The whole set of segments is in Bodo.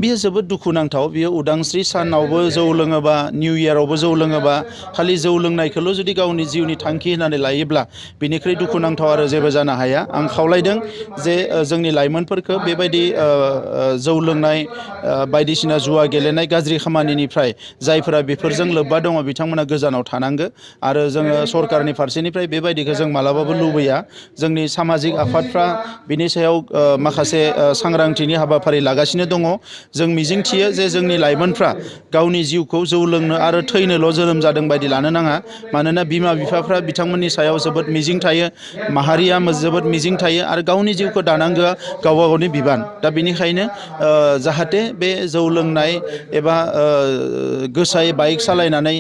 बियो जोबोद दुखुनांथाव। बियो उदांस्रि सानावबो जौ लोङोबा, निउ इयारावबो जौ लोङोबा, खालि जौ लोंनायखौल' जुदि गावनि जिउनि थांखि होननानै लायोब्ला बिनिख्रुइ दुखुनांथाव आरो जेबो जानो हाया। आं खावलायदों जे जोंनि लाइमोनफोरखौ बेबायदि जौ लोंनाय, बायदिसिना जुवा गेलेनाय गाज्रि खामानिनिफ्राय जायफोरा बेफोरजों लोब्बा दङ बिथांमोना गोजानाव थानांगो। आरो जोङो सरकारनि फारसेनिफ्राय बेबायदिखौ जों मालाबाबो लुबैया। जोंनि सामाजिक आफादफ्रा बिनि सायाव माखासे सांग्रांथिनि हाबाफारि लागासिनो दङ। जों मिजिंथियो जे जोंनि लाइमोनफ्रा गावनि जिउखौ जौ लोंनो आरो थैनोल' जोनोम जादों बायदि लानो नाङा। मानोना बिमा बिफाफ्रा बिथांमोननि सायाव जोबोद मिजिं थायो, माहारिया जोबोद मिजिं थायो आरो गावनि जिउखौ दानांगौआ गावबा गावनि बिबान। दा बेनिखायनो जाहाथे बे जौ लोंनाय एबा गोसायै बाइक सालायनानै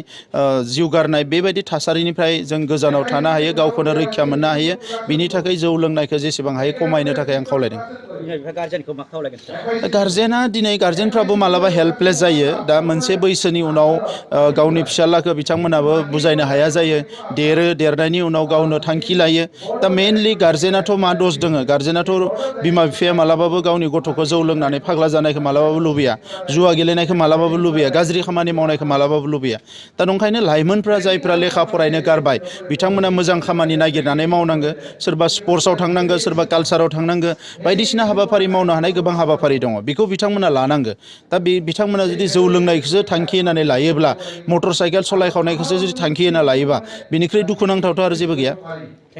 जिउ गारनाय बेबायदि थासारिनिफ्राय जों गोजानाव थानो हायो, गावखौनो रैखा मोननो हायो। बिनि थाखाय जौ लोंनायखौ जेसेबां हायो खमायनो थाखाय आं खावलायदों। गार्जेना दिनै गार्जेनफ्राबो मालाबा हेल्पलेस जायो। दा मोनसे बैसोनि उनाव गावनि फिसालाखौ बिथांमोनाबो बुजायनो हाया जायो। देरनायनि उनाव गावनो थांखि लायो। दा मेइनलि गार्जेनाथ' मा दस दङ? गार्जेनाथ' बिमा बिफाया मालाबाबो गावनि गथ'खौ जौ लोंनानै फाग्ला जानायखौ मालाबाबो लुबैया, जुवा गेलेनायखौ मालाबाबो लुबैया, गाज्रि खामानि मावनायखौ मालाबाबो लुबैया। दा नंखायनो लाइमोनफ्रा जायफ्रा लेखा फरायनो गारबाय बिथांमोना मोजां खामानि नागिरनानै मावनांगो। सोरबा स्पर्ट्सआव थांनांगो, सोरबा कालसाराव थांनांगो, बायदिसिना हाबाफारि मावनो हानाय गोबां हाबाफारि दङ। बेखौ बिथांमोना लानांगो। दा बिथांमोना जुदि जौ लोंनायखौसो थांखि होनानै लायोब्ला, मटर साइकेल सलायखावनायखौसो जुदि थांखि होना लायोबा, बिनिख्रुइ दुखुनांथावथ' आरो जेबो गैया।